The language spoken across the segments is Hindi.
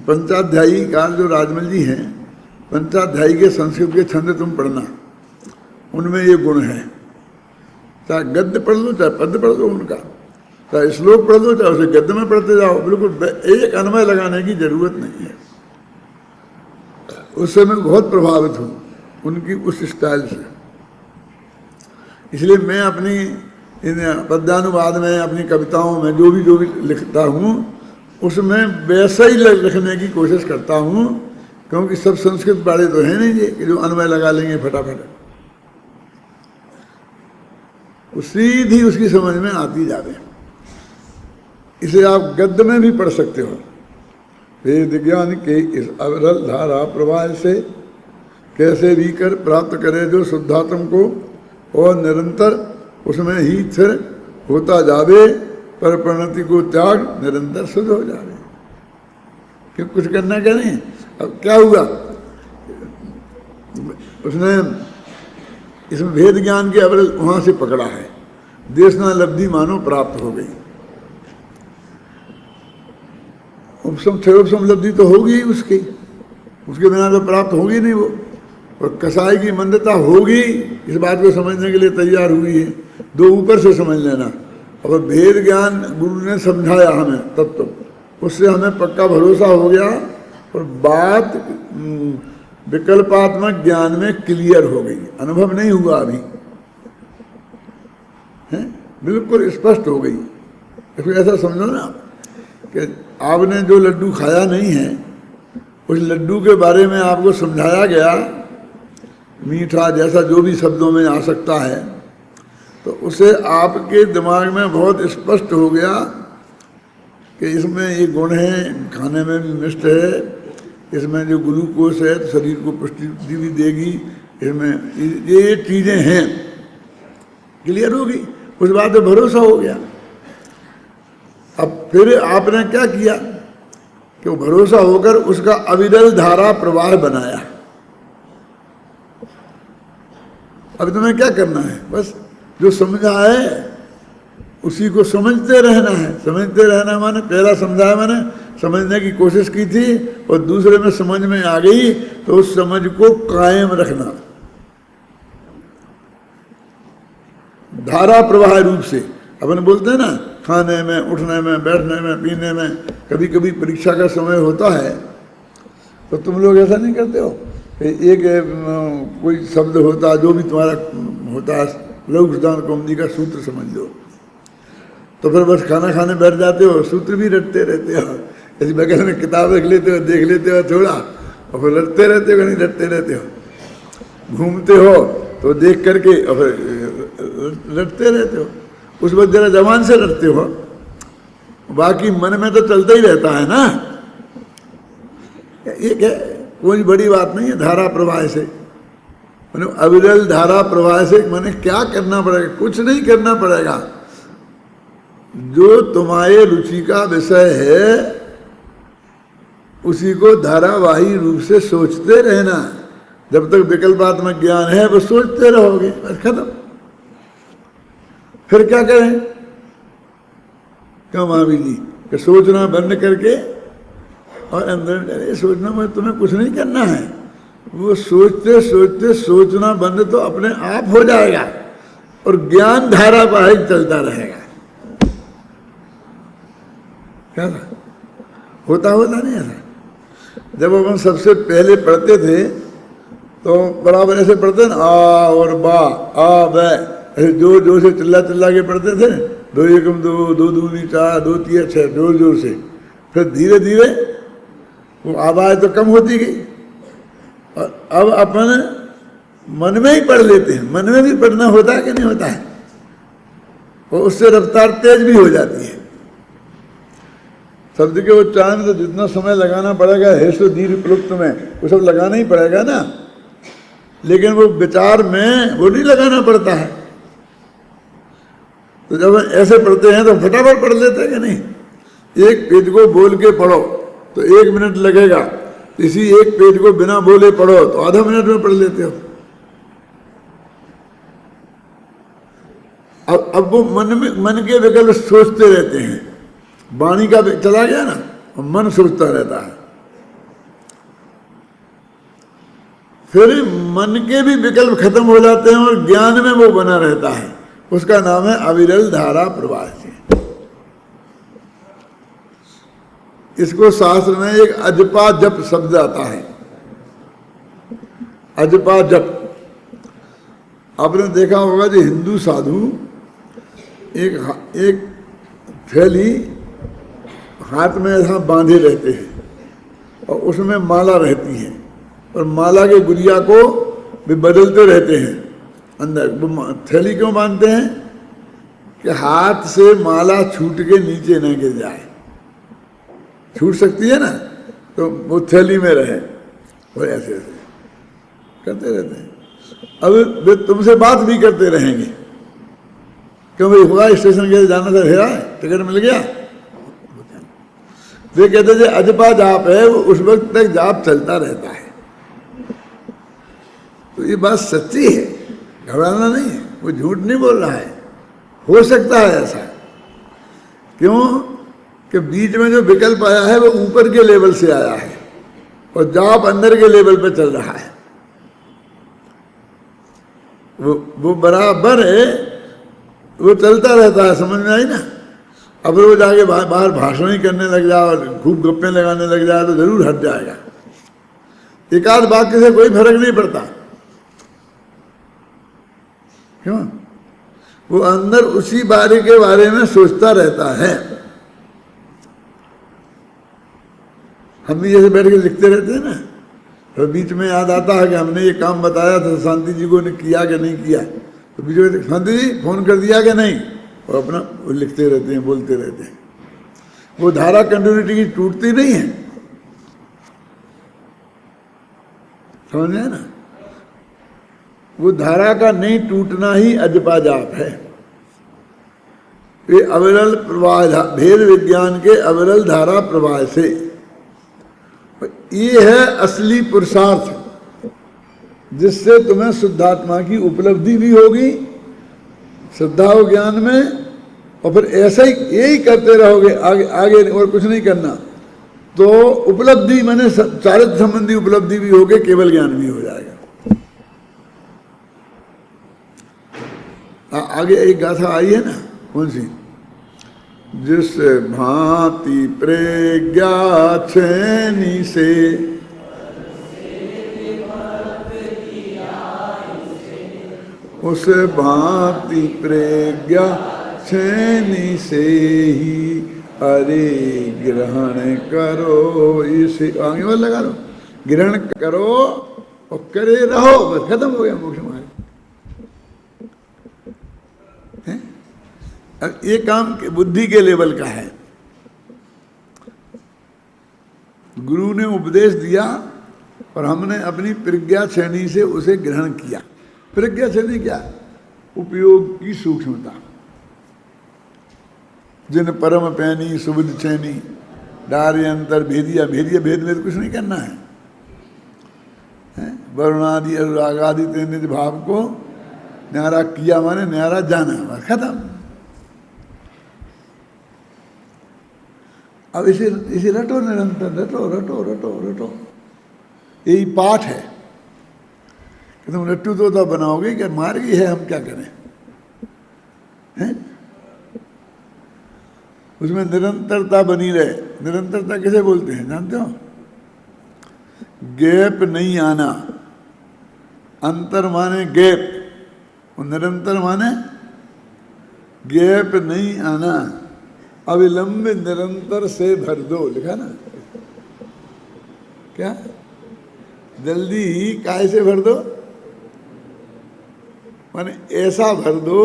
पंचाध्यायी का जो राजमल जी हैं, पंचाध्यायी के संस्कृत के छंद तुम पढ़ना, उनमें ये गुण है। चाहे गद्य पढ़ लो चाहे पद्य पढ़ लो उनका, चाहे श्लोक पढ़ लो चाहे उसे गद्य में पढ़ते जाओ, बिल्कुल एक अन्वय लगाने की जरूरत नहीं है। उससे मैं बहुत प्रभावित हूँ उनकी उस स्टाइल से। इसलिए मैं अपनी इन पद्यानुवाद में, अपनी कविताओं में जो भी लिखता हूँ उसमें वैसा ही लिखने की कोशिश करता हूँ, क्योंकि सब संस्कृत वाले तो हैं नहीं ये कि जो अन्वय लगा लेंगे फटाफट। वो सीधी उसकी समझ में आती जावे। इसे आप गद्य में भी पढ़ सकते हो। वेद ज्ञान के इस अविरल धारा प्रवाह से कैसे भी कर प्राप्त करे जो शुद्धात्म को, और निरंतर उसमें ही स्थिर होता जावे, पर प्रणति को त्याग निरंतर शुद्ध हो जावे। क्यों कुछ करना क्या नहीं। अब क्या हुआ, उसने इसमें भेद ज्ञान के अविरल वहां से पकड़ा है, देशना लब्धि मानो प्राप्त हो गई। उपशम क्षयोपशम लब्धि तो होगी उसके बिना तो प्राप्त होगी नहीं वो। और कसाई की मंदता होगी, इस बात को समझने के लिए तैयार हुई है। दो ऊपर से समझ लेना। और भेद ज्ञान गुरु ने समझाया हमें तत्व, उससे हमें पक्का भरोसा हो गया और बात विकल्पात्मक ज्ञान में क्लियर हो गई। अनुभव नहीं हुआ अभी है, बिल्कुल स्पष्ट हो गई। इसको ऐसा समझो ना कि आपने जो लड्डू खाया नहीं है, उस लड्डू के बारे में आपको समझाया गया, मीठा जैसा जो भी शब्दों में आ सकता है, तो उसे आपके दिमाग में बहुत स्पष्ट हो गया कि इसमें ये गुण है, खाने में भी मिष्ट है, इसमें जो ग्लूकोज है तो शरीर को पुष्टि भी देगी, इसमें ये चीज़ें हैं। क्लियर होगी, उस बात पे भरोसा हो गया। अब फिर आपने क्या किया कि वो भरोसा होकर उसका अविरल धारा प्रवाह बनाया। अब तुम्हें क्या करना है, बस जो समझा है उसी को समझते रहना है। समझते रहना माने पहला समझाया मैंने, समझने की कोशिश की थी और दूसरे में समझ में आ गई तो उस समझ को कायम रखना धारा प्रवाह रूप से। अपन बोलते हैं ना, खाने में, उठने में, बैठने में, पीने में, कभी कभी परीक्षा का समय होता है तो तुम लोग ऐसा नहीं करते हो, एक कोई शब्द होता जो भी तुम्हारा होता है, लघु सिद्धांत कौमुदी का सूत्र समझ लो, तो फिर बस खाना खाने बैठ जाते हो, सूत्र भी रटते रहते हो। ऐसी बगल में किताब रख लेते हो, देख लेते हो थोड़ा, और फिर रटते रहते हो, नहीं रटते रहते हो। घूमते हो तो देख करके और फिर रटते रहते हो। उस वक्त जरा जबान से रटते हो, बाकी मन में तो चलता ही रहता है ना। ये क्या कोई बड़ी बात नहीं है। धारा प्रवाह से मैंने अविरल धारा प्रवाह से मैंने क्या करना पड़ेगा, कुछ नहीं करना पड़ेगा। जो तुम्हारे रुचि का विषय है उसी को धारावाही रूप से सोचते रहना। जब तक विकल्पात्मक ज्ञान है वो सोचते रहोगे, बस खत्म। फिर क्या करें, क्यों महावीर जी कि सोचना बंद करके और अंदर सोचना में तुम्हें कुछ नहीं करना है। वो सोचते सोचते सोचना बंद तो अपने आप हो जाएगा और ज्ञान धारावाहिक चलता रहेगा। क्या होता नहीं ऐसा। जब अपन सबसे पहले पढ़ते थे तो बराबर ऐसे पढ़ते ना, आ और बा, आ ब, ऐसे जोर जोर से चिल्ला चिल्ला के पढ़ते थे। 2 एकम 2, 2 दूनी 4, 2 तिया 6, जोर जोर से। फिर धीरे धीरे वो आवाज़ तो कम होती गई और अब अपन मन में ही पढ़ लेते हैं। मन में भी पढ़ना होता है कि नहीं होता है, और उससे रफ्तार तेज भी हो जाती है। शब्द के उच्चारण में तो जितना समय लगाना पड़ेगा हेश दीर्घ प्लुप्त में, वो सब लगाना ही पड़ेगा ना, लेकिन वो विचार में वो नहीं लगाना पड़ता है। तो जब ऐसे पढ़ते हैं तो फटाफट पढ़ लेते हैं कि नहीं। एक पेज को बोल के पढ़ो तो 1 मिनट लगेगा, इसी एक पेज को बिना बोले पढ़ो तो आधा मिनट में पढ़ लेते हो। अब वो मन के विकल्प सोचते रहते हैं। वाणी का चला गया ना, और मन सोचता रहता है। फिर मन के भी विकल्प खत्म हो जाते हैं और ज्ञान में वो बना रहता है। उसका नाम है अविरल धारा प्रवाह से। इसको शास्त्र में एक अजपा जप शब्द आता है, अजपा जप। आपने देखा होगा जो हिंदू साधु एक थैली हाथ में ऐसा बांधे रहते हैं और उसमें माला रहती है और माला के गुड़िया को भी बदलते रहते हैं अंदर। वो थैली क्यों बांधते हैं कि हाथ से माला छूट के नीचे न गिर जाए। छूट सकती है ना, तो वो थैली में रहे। और ऐसे ऐसे करते रहते हैं। अब वे तुमसे बात भी करते रहेंगे, क्यों भाई हुआ स्टेशन के जाना था, हेरा टिकट मिल गया। वे कहते थे अजपा जाप है, वो उस वक्त तक जाप चलता रहता है। तो ये बात सच्ची है, घबराना नहीं है, वो झूठ नहीं बोल रहा है। हो सकता है ऐसा, क्यों कि बीच में जो विकल्प आया है वो ऊपर के लेवल से आया है और जाप अंदर के लेवल पे चल रहा है। वो बराबर है, वो चलता रहता है। समझ में आई ना। अब रोज आगे बाहर भाषण ही करने लग जाए और खूब गप्पे लगाने लग जाए तो जरूर हट जाएगा। एक आध वाक्य से कोई फर्क नहीं पड़ता, क्यों? वो अंदर उसी बारे के बारे में सोचता रहता है। हम भी जैसे बैठ के लिखते रहते हैं ना, तो बीच में याद आता है कि हमने ये काम बताया था, शांति जी को ने किया कि नहीं किया। तो बीच में शांति जी फोन कर दिया कि नहीं, और अपना वो लिखते रहते हैं, बोलते रहते हैं। वो धारा कंटिन्यूटी की टूटती नहीं है, समझ में ना। वो धारा का नहीं टूटना ही अजपा जाप है। ये अविरल प्रवाह, भेद विज्ञान के अविरल धारा प्रवाह से, ये है असली पुरुषार्थ, जिससे तुम्हें शुद्धात्मा की उपलब्धि भी होगी श्रद्धा और ज्ञान में। और फिर ऐसा ही यही करते रहोगे आगे आगे, और कुछ नहीं करना, तो उपलब्धि माने चारित्र संबंधी उपलब्धि भी होगी, केवल ज्ञान भी हो जाएगा। आगे एक गाथा आई है ना, कौन सी? जिस भांति प्रज्ञा छेनी से उस भांति प्रज्ञा छेनी से ही अरे ग्रहण करो। इसे आगे वाला लगा लो, ग्रहण करो और करे रहो, बस खत्म हो गया मोक्ष मार्ग। अब ये काम बुद्धि के लेवल का है। गुरु ने उपदेश दिया और हमने अपनी प्रज्ञा श्रेणी से उसे ग्रहण किया। प्रज्ञा श्रेणी क्या? उपयोग की सूक्ष्मता। जिन परम पैनी सुबुध चैनी डार्य अंतर भेदिया, भेदिया भेद में कुछ नहीं करना है। वरुणादि अनुरागादि तेज भाव को न्यारा किया माने न्यारा जाना, खत्म। अब इसे रटो निरंतर, रटो रटो रटो रटो, यही पाठ है कि तुम रट्टू तोता बनाओगे। क्या मार्ग ही है, हम क्या करें? हैं? उसमें निरंतरता बनी रहे। निरंतरता किसे बोलते हैं जानते हो? गैप नहीं आना। अंतर माने गैप और निरंतर माने गैप नहीं आना। अविलंब निरंतर से भर दो, लिखा ना। क्या? जल्दी ही काय से भर दो, माने ऐसा भर दो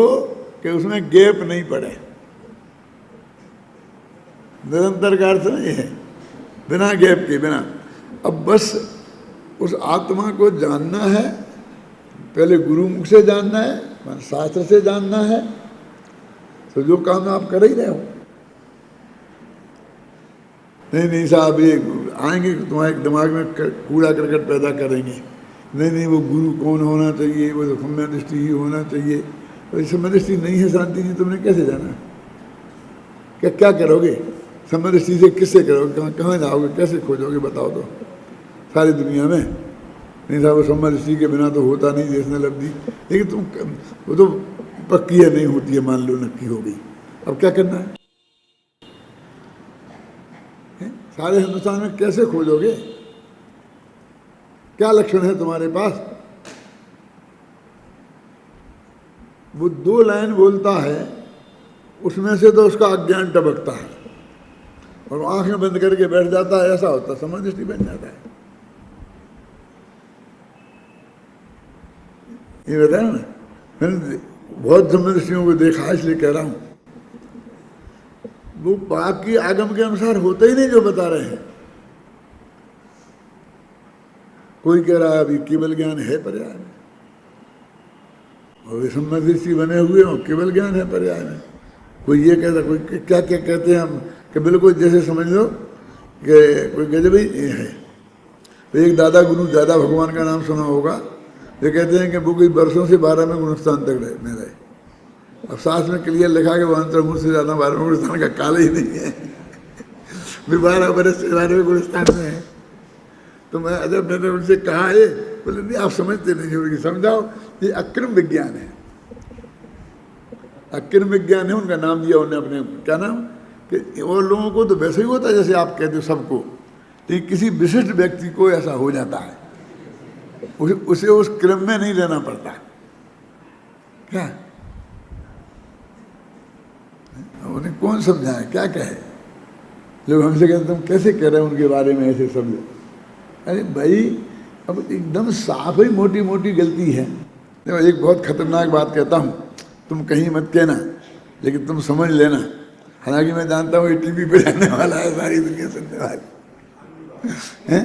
कि उसमें गैप नहीं पड़े। निरंतर का अर्थ नहीं है बिना गैप के, बिना। अब बस उस आत्मा को जानना है, पहले गुरुमुख से जानना है, शास्त्र से जानना है। तो जो काम आप कर ही रहे हो, नहीं साहब ये आएंगे तुम्हारे दिमाग में कूड़ा करकट पैदा करेंगे, नहीं वो गुरु कौन होना चाहिए, वो तो सम्य दृष्टि ही होना चाहिए। तो सम्य दृष्टि नहीं है शांति जी, तुमने कैसे जाना? क्या करोगे? सम्य दृष्टि से किससे करोगे? कहाँ जाओगे? कैसे खोजोगे? बताओ तो। सारी दुनिया में नहीं साहब वो सम्मत ऋषि के बिना तो होता नहीं देखने लब्धि, लेकिन तुम वो तो पक्की है, नहीं होती है, मान लो नक्की हो गई, अब क्या करना है? सारे हिंदुस्तान में कैसे खोजोगे? क्या लक्षण है तुम्हारे पास? वो 2 लाइन बोलता है, उसमें से तो उसका अज्ञान टपकता है और आंखें बंद करके बैठ जाता है, ऐसा होता, सम्मत ऋषि बन जाता है। ये बताया ना, मैंने बहुत सम्मत ऋषियों को देखा है, इसलिए कह रहा हूं, वो बाकी आगम के अनुसार होता ही नहीं जो बता रहे हैं। कोई कह रहा है अभी केवल ज्ञान है पर्याय में, और सम्मत ऋषि बने हुए हो, केवल ज्ञान है पर्याय में। कोई ये कहता, कोई क्या क्या कहते हैं हम, कि बिल्कुल जैसे समझ लो कि कोई गजब ही है। तो एक दादा गुरु दादा भगवान का नाम सुना होगा, वे कहते हैं कि वो कोई वर्षों से 12वें गुणस्थान तक रहे। अब साथ में क्लियर लिखा कि वो अंतर्मुख से ज़्यादा 12वें गुणस्थान का काल ही नहीं है, वे 12 बरस से 12वें गुणस्थान में है। तो जब मैंने उनसे कहा है, बोले नहीं आप समझते नहीं हो, समझाओ, ये अक्रम विज्ञान है, अक्रम विज्ञान है। उनका नाम दिया उन्होंने अपने, क्या नाम, कि और लोगों को तो वैसे ही होता है जैसे आप कहते हो सबको, लेकिन किसी विशिष्ट व्यक्ति को ऐसा हो जाता है, उसे उस क्रम में नहीं रहना पड़ता। क्या उन्हें कौन समझाए, क्या कहे? लोग हमसे कहते तुम कैसे कह रहे हो उनके बारे में ऐसे सब? अरे भाई, अब एकदम साफ ही मोटी मोटी गलती है। देखो एक बहुत खतरनाक बात कहता हूँ, तुम कहीं मत कहना, लेकिन तुम समझ लेना। हालांकि मैं जानता हूँ ये टीवी पे जाने वाला है, सारी दुनिया सुनने वाली है।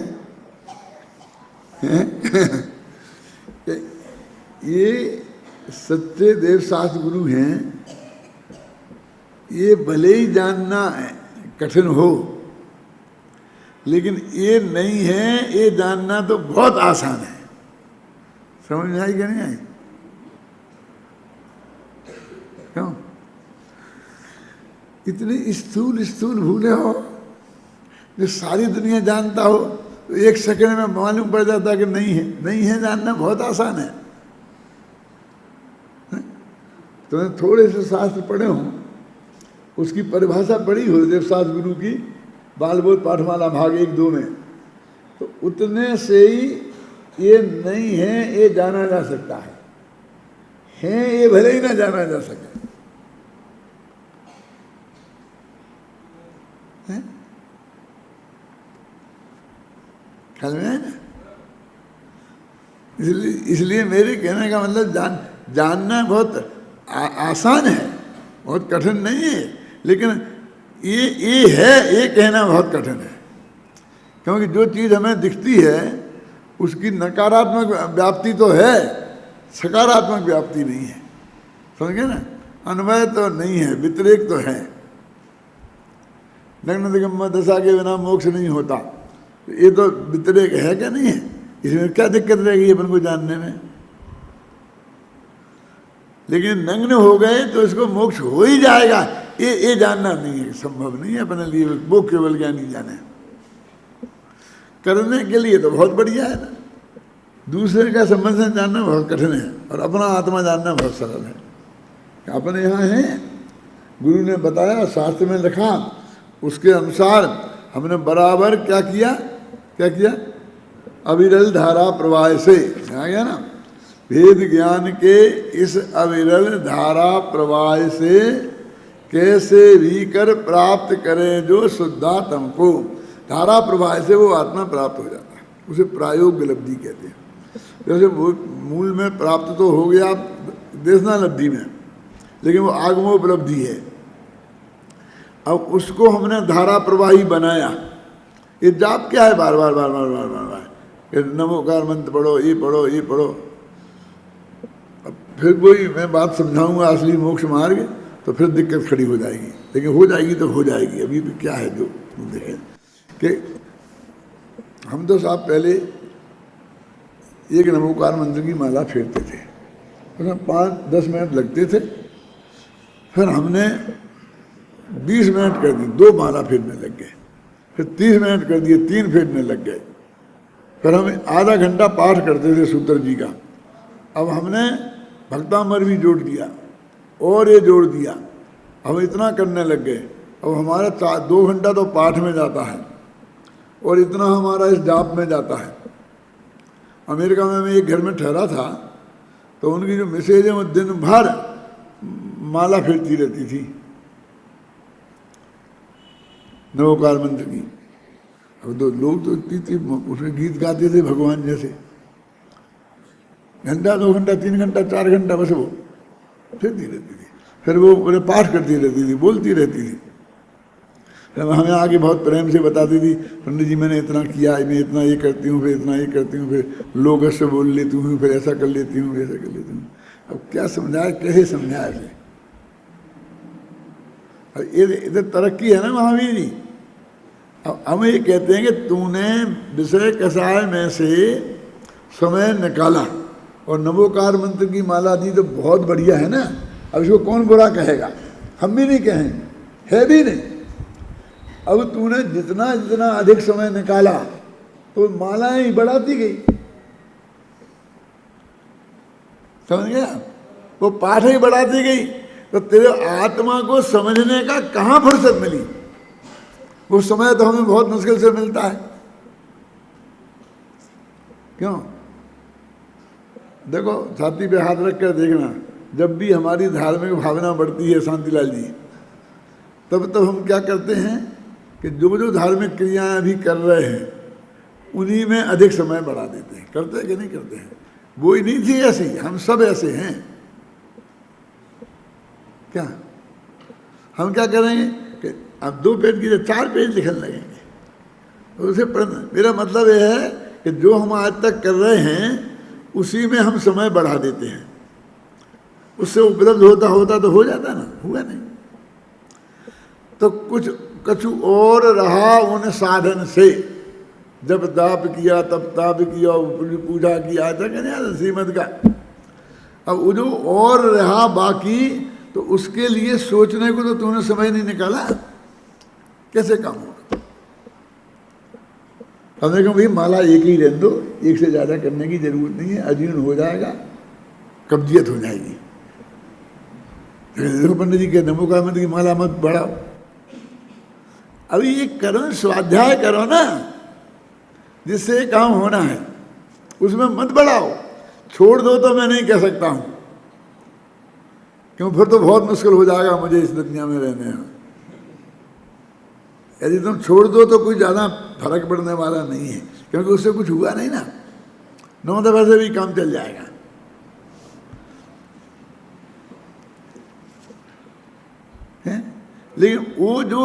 ये सच्चे देव शास्त्र गुरु हैं, ये भले ही जानना कठिन हो, लेकिन ये नहीं है, ये जानना तो बहुत आसान है। समझ में आई क्या नहीं आई? क्यों इतनी स्थूल स्थूल भूले हो, जो सारी दुनिया जानता हो, तो एक सेकंड में मालूम पड़ जाता कि नहीं है। नहीं है जानना बहुत आसान है। तुमने थोड़े से शास्त्र पढ़े हो, उसकी परिभाषा पढ़ी हो देव शास्त्र गुरु की बालबोध पाठमाला भाग 1-2 में, तो उतने से ही ये नहीं है ये जाना जा सकता है ये भले ही ना जाना जा सके। ख्याल में है ना? इसलिए मेरे कहने का मतलब जानना बहुत आसान है, बहुत कठिन नहीं है, लेकिन ये है, ये कहना बहुत कठिन है। क्योंकि जो चीज़ हमें दिखती है उसकी नकारात्मक व्याप्ति तो है, सकारात्मक व्याप्ति नहीं है। समझ गए ना? अन्वय तो नहीं है, व्यतिरेक तो है। नग्न दिगंबर दशा के बिना मोक्ष नहीं होता, ये तो व्यतिरेक है क्या नहीं है? इसमें क्या दिक्कत रहेगी अपन को जानने में? लेकिन नग्न हो गए तो इसको मोक्ष हो ही जाएगा, ये जानना नहीं है, संभव नहीं है अपने लिए। वो केवल ज्ञानी जाने, करने के लिए तो बहुत बढ़िया है ना। दूसरे का संबंध जानना बहुत कठिन है, और अपना आत्मा जानना बहुत सरल है। अपने यहाँ है, गुरु ने बताया, शास्त्र में लिखा, उसके अनुसार हमने बराबर क्या किया? अविरल धारा प्रवाह से, आ गया ना? वेद ज्ञान के इस अविरल धारा प्रवाह से कैसे भी कर प्राप्त करें जो शुद्धात्म को। धारा प्रवाह से वो आत्मा प्राप्त हो जाता है, उसे प्रायोग्य लब्धि कहते हैं। जैसे मूल में प्राप्त तो हो गया देशना लब्धि में, लेकिन वो आगमोपलब्धि है। अब उसको हमने धारा प्रवाही बनाया। ये जाप क्या है? बार बार बार बार बार बार बार नमोकार मंत्र पढ़ो, ये पढ़ो, ये पढ़ो। अब फिर वही मैं बात समझाऊंगा असली मोक्ष मार्ग, तो फिर दिक्कत खड़ी हो जाएगी। लेकिन हो जाएगी तो हो जाएगी। अभी भी क्या है जो देखें कि हम तो साहब पहले एक नमोकार मंत्र की माला फेरते थे, उसमें 5-10 मिनट लगते थे। फिर हमने 20 मिनट कर दी, 2 माला फेरने लग गए। फिर 30 मिनट कर दिए, 3 फेरने लग गए। फिर हम आधा घंटा पाठ करते थे सूत्र जी का। अब हमने भक्तामर भी जोड़ दिया और ये जोड़ दिया, हम इतना करने लग गए। अब हमारा 2 घंटा तो पाठ में जाता है और इतना हमारा इस जाप में जाता है। अमेरिका में मैं एक घर में ठहरा था, तो उनकी जो मिसेज है वो दिन भर माला फेरती रहती थी नवोकार मंत्र की। अब तो लोग तो इतनी उसमें गीत गाते थे भगवान जैसे, घंटा 2 घंटा 3 घंटा 4 घंटा बस वो फेरती रहती थी। फिर वो पूरे पाठ करती रहती थी, बोलती रहती थी। फिर हमें आगे बहुत प्रेम से बताती थी, पंडित जी मैंने इतना किया, मैं इतना ये करती हूँ, फिर इतना ये करती हूँ, फिर लोग से बोल लेती हूँ, फिर ऐसा कर लेती हूँ, ऐसा कर लेती हूँ। अब क्या समझाए, कैसे समझाए थे। इधर तरक्की है ना महावीर जी। अब हम ये कहते हैं कि तूने विषय कसाय में से समय निकाला और नवोकार मंत्र की माला दी, तो बहुत बढ़िया है ना। अब इसको कौन बुरा कहेगा, हम भी नहीं कहेंगे, है भी नहीं। अब तूने जितना जितना अधिक समय निकाला तो मालाएं ही बढ़ाती गई, समझ गया, वो पाठ ही बढ़ाती गई। तो तेरे आत्मा को समझने का कहाँ फुर्सत मिली। वो समय तो हमें बहुत मुश्किल से मिलता है। क्यों? देखो छाती पे हाथ रख कर देखना, जब भी हमारी धार्मिक भावना बढ़ती है शांतिलाल जी, तब हम क्या करते हैं कि जो जो धार्मिक क्रियाएं अभी कर रहे हैं उन्हीं में अधिक समय बढ़ा देते हैं। करते हैं कि नहीं करते हैं? वो ही नहीं थी ऐसी, हम सब ऐसे हैं। क्या हम क्या करेंगे कि अब 2 पेज की 4 पेज लिखने लगेंगे, तो उसे पढ़ना। मेरा मतलब यह है कि जो हम आज तक कर रहे हैं उसी में हम समय बढ़ा देते हैं। उससे उपलब्ध होता होता तो हो जाता ना, हुआ नहीं। तो कुछ कछु और रहा उन साधन से, जब ताप किया तब ताप किया, पूजा किया था क्या नहीं श्रीमद का। अब वो जो और रहा बाकी, तो उसके लिए सोचने को तो तूने समय नहीं निकाला, कैसे काम होगा। हमने कहा भाई माला एक ही रहने दो, एक से ज़्यादा करने की जरूरत नहीं है, अजीर्ण हो जाएगा, कब्जियत हो जाएगी। देखो पंडित जी के नमोकार मंत्र की माला मत बढ़ाओ। अभी ये करो, स्वाध्याय करो ना, जिससे काम होना है, उसमें मत बढ़ाओ। छोड़ दो तो मैं नहीं कह सकता हूं, क्यों, फिर तो बहुत मुश्किल हो जाएगा मुझे इस दुनिया में रहने में। यदि तुम छोड़ दो तो कोई ज़्यादा फर्क पड़ने वाला नहीं है, क्योंकि उससे कुछ हुआ नहीं ना, 9 दफे से भी काम चल जाएगा। है? लेकिन वो जो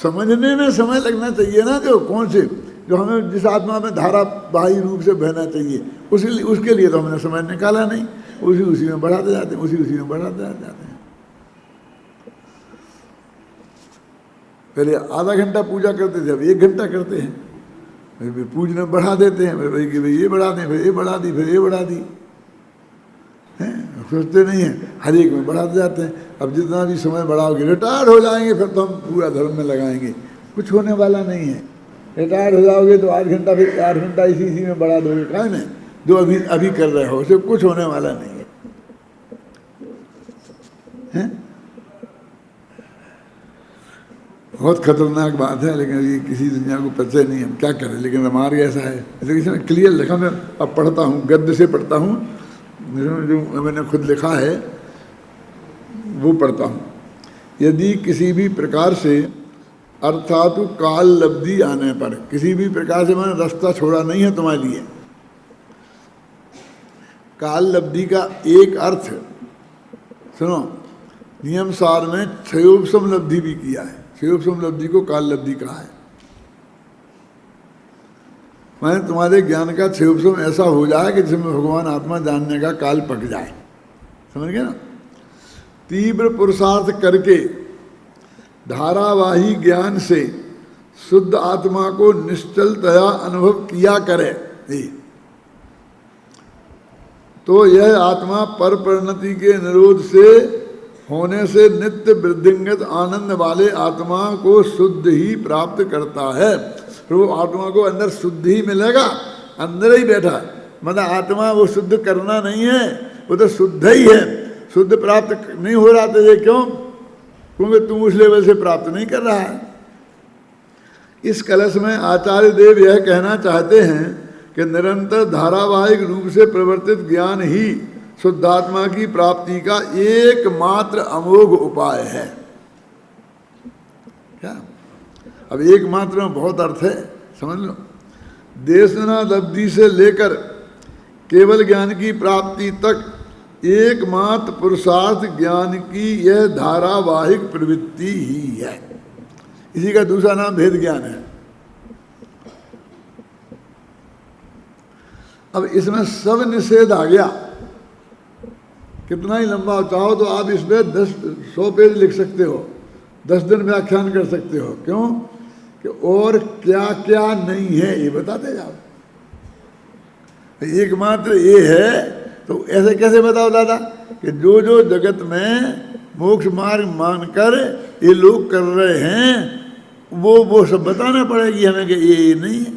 समझने में समय लगना चाहिए ना, जो कौन से, जो हमें जिस आत्मा में धारावाही रूप से बहना चाहिए, उसके लिए तो हमने समय निकाला नहीं। उसी में बढ़ाते जाते हैं, उसी में बढ़ाते जाते हैं। पहले आधा घंटा पूजा करते थे, अब 1 घंटा करते हैं। फिर पूजने बढ़ा देते हैं, फिर भाई ये बढ़ा दें, फिर ये बढ़ा दी, फिर ये बढ़ा दी, हैं, सोचते नहीं है, हर एक में बढ़ाते जाते हैं। अब जितना भी समय बढ़ाओगे, रिटायर्ड हो जाएंगे, फिर तो हम पूरा धर्म में लगाएंगे, कुछ होने वाला नहीं है। रिटायर्ड हो जाओगे तो 8 घंटा, फिर 8 घंटा इसी में बढ़ा दोगे, काय में जो अभी कर रहे हो, उससे कुछ होने वाला नहीं है, हैं? बहुत खतरनाक बात है, लेकिन ये किसी दुनिया को परिचय नहीं, हम क्या करें। लेकिन हमारे ऐसा है, इसमें क्लियर लिखा, मैं अब पढ़ता हूँ, गद्य से पढ़ता हूँ, जो मैंने खुद लिखा है वो पढ़ता हूँ। यदि किसी भी प्रकार से, अर्थात काल लब्धि आने पर, किसी भी प्रकार से मैंने रास्ता छोड़ा नहीं है तुम्हारे लिए। काल लब्धि का एक अर्थ सुनो, नियम सार में क्षयोपशम लब्धि भी किया है। क्षयोपशम लब्धि को काल लब्धि कहा है। मैंने तुम्हारे ज्ञान का क्षयोपशम ऐसा हो जाए कि जिसमें भगवान आत्मा जानने का काल पक जाए, समझ गए ना। तीव्र पुरुषार्थ करके धारावाही ज्ञान से शुद्ध आत्मा को निश्चलतया अनुभव किया करे, तो यह आत्मा पर परिणति के निरोध से होने से नित्य वृद्धिंगत आनंद वाले आत्मा को शुद्ध ही प्राप्त करता है। फिर वो आत्मा को अंदर शुद्ध ही मिलेगा अंदर ही बैठा, मतलब आत्मा वो शुद्ध करना नहीं है, वो तो शुद्ध ही है, शुद्ध प्राप्त नहीं हो रहा तुझे, क्यों? क्योंकि तुम उस लेवल से प्राप्त नहीं कर रहा है। इस कलश में आचार्य देव यह कहना चाहते हैं कि निरंतर धारावाहिक रूप से प्रवर्तित ज्ञान ही शुद्धात्मा की प्राप्ति का एकमात्र अमोघ उपाय है। क्या? अब एकमात्र में बहुत अर्थ है, समझ लो। देशना लब्धि से लेकर केवल ज्ञान की प्राप्ति तक एकमात्र पुरुषार्थ ज्ञान की यह धारावाहिक प्रवृत्ति ही है। इसी का दूसरा नाम भेद ज्ञान है। अब इसमें सब निषेध आ गया, कितना ही लंबा चाहो तो आप इसमें 100 पेज लिख सकते हो, 10 दिन व्याख्यान कर सकते हो। क्यों? कि और क्या क्या नहीं है ये बताते जाओ। एकमात्र ये है, तो ऐसे कैसे बताओ दादा कि जो जो जगत में मोक्ष मार्ग मानकर ये लोग कर रहे हैं वो सब बताना पड़ेगी हमें कि ये नहीं है।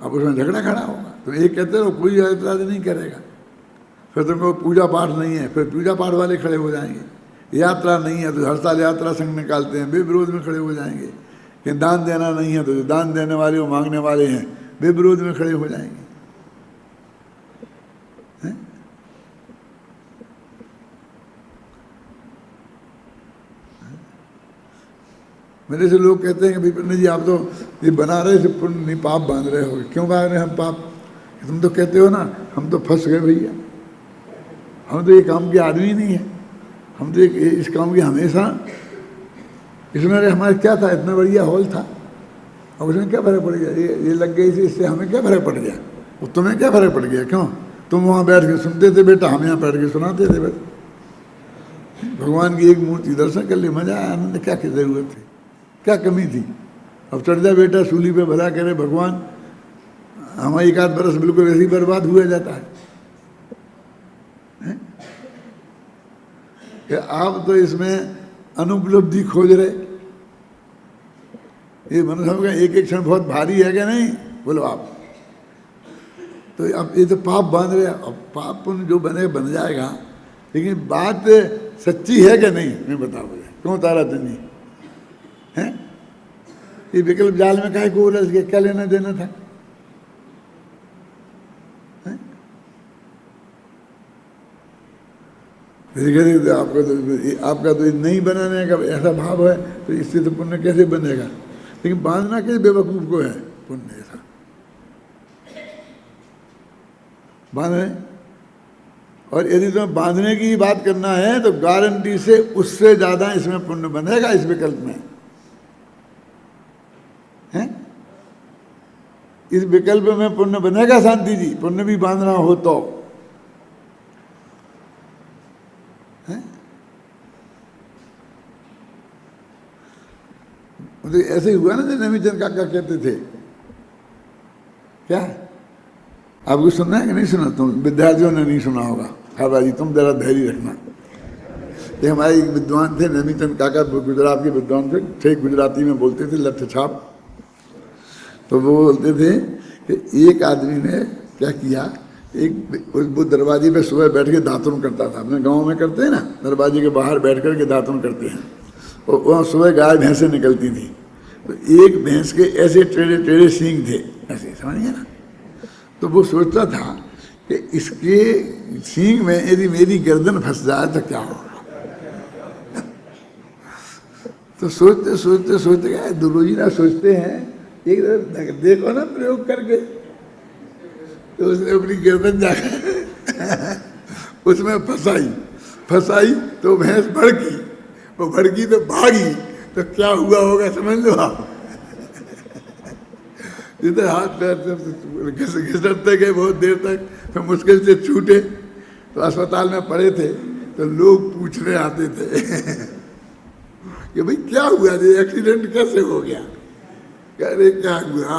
अब उसमें झगड़ा खड़ा होगा, तो एक कहते हो कोई ऐतराज नहीं करेगा, फिर तुमको पूजा पाठ नहीं है, फिर पूजा पाठ वाले खड़े हो जाएंगे। यात्रा नहीं है तो हर साल यात्रा संघ निकालते हैं, वे विरोध में खड़े हो जाएंगे। कि दान देना नहीं है तो जो दान देने वाले वो मांगने वाले हैं, वे विरोध में खड़े हो जाएंगे। मेरे से लोग कहते हैं कि भाई पंडित जी आप तो ये बना रहे थे पुण्य नहीं पाप बांध रहे हो। क्यों बांध रहे हम पाप? तुम तो कहते हो ना हम तो फंस गए भैया, हम तो ये काम के आदमी नहीं है, हम तो इस काम की हमेशा, इसमें हमारे क्या था, इतना बढ़िया हॉल था, अब उसमें क्या फर्क पड़ गया? ये लग गई थी, इससे हमें क्या फर्क पड़ गया? वो तुम्हें क्या फर्क पड़ गया? क्यों? तुम वहाँ बैठ के सुनते थे बेटा, हम यहाँ बैठ के सुनाते थे बस। भगवान की एक मूर्ति दर्शन कर ले, मजा आया, आनंद, क्या की जरूरत थी, क्या कमी थी? अब चढ़ जा बेटा सूली पे, भला करे भगवान, हमारा 1 आध बरस बिल्कुल ऐसे ही बर्बाद हुआ जाता है। कि आप तो इसमें अनुपलब्धि खोज रहे, ये मनुष्य का एक एक क्षण बहुत भारी है क्या नहीं? बोलो आप तो अब ये तो पाप बांध रहे, अब पाप पुण्य जो बने बन जाएगा, लेकिन बात सच्ची है क्या नहीं? मैं बताओ मुझे, क्यों तारा चंदी है? ये विकल्प जाल में काहे को उलझ गया? क्या लेना देना था? आपका तो नहीं बनाने का ऐसा भाव है, तो इससे तो पुण्य कैसे बनेगा? लेकिन बांधना कैसे बेवकूफ को है पुण्य? ऐसा बांधने, और यदि तुम्हें बांधने की बात करना है तो गारंटी से उससे ज्यादा इसमें पुण्य बनेगा, इस विकल्प में है। इस विकल्प में पुण्य बनेगा शांति जी, पुण्य भी बांधना हो तो है? तो ऐसे ही हुआ ना, जो नमीचंद काका कहते थे, क्या आपको सुनना है कि नहीं सुना? तुम विद्यार्थियों ने नहीं सुना होगा। हाँ भाई तुम जरा धैर्य रखना। ये हमारे एक विद्वान थे नमीचंद काका, गुजरात के विद्वान थे, ठीक गुजराती में बोलते थे, लठ छाप। तो वो बोलते थे कि एक आदमी ने क्या किया, एक वो दरवाजे पे सुबह बैठ के दातुन करता था, अपने गांव में करते हैं ना, दरवाजे के बाहर बैठ कर के दातुन करते हैं, और वहाँ सुबह गाय भैंसें निकलती थी, तो एक भैंस के ऐसे टेढ़े टेढ़े सींग थे, ऐसे, समझ गए ना? तो वो सोचता था कि इसके सींग में यदि मेरी गर्दन फंस जाए तो क्या होगा? तो सोचते सोचते सोचते गए, दुर्योजना सोचते हैं, एक देखो ना प्रयोग करके, तो उसने अपनी गर्दन जाकर उसमें फंसाई तो भैंस भड़की, वो भड़की तो भागी, तो क्या हुआ होगा समझ लो आप? जिधर हाथ पैर घिसटते गए बहुत देर तक, फिर मुश्किल से छूटे, तो अस्पताल में पड़े थे, तो लोग पूछने आते थे कि भाई क्या हुआ, ये एक्सीडेंट कैसे हो गया? कह रहे क्या हुआ,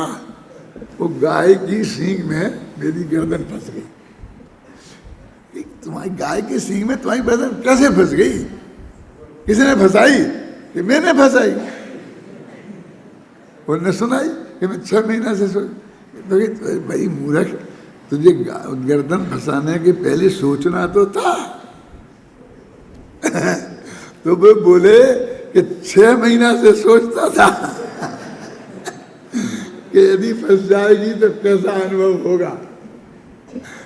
वो गाय की सींग में मेरी गर्दन फंस गई। तुम्हारी गाय की सींग में तुम्हारी गर्दन कैसे फंस गई? किसने फंसाई? कि मैंने फंसाई। उन्होंने सुनाई कि मैं 6 महीना से सोच। तो भाई मूर्ख, तुझे गर्दन फंसाने के पहले सोचना तो था। तो वो बोले कि 6 महीना से सोचता था कि यदि फंस जाएगी तो कैसा अनुभव होगा।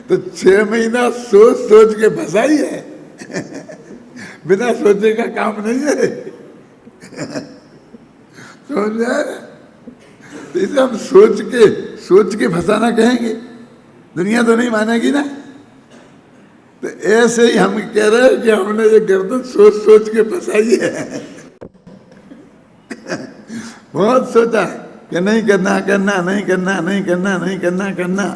तो 6 महीना सोच सोच के फंसाई है। बिना सोचे का काम नहीं है। समझ आया? तो इसे हम सोच के फंसाना कहेंगे, दुनिया तो नहीं मानेगी ना। तो ऐसे ही हम कह रहे हैं कि हमने ये गर्दन सोच सोच के फंसाई है। बहुत सोचा कि नहीं करना, करना नहीं करना, नहीं करना, नहीं करना, करना।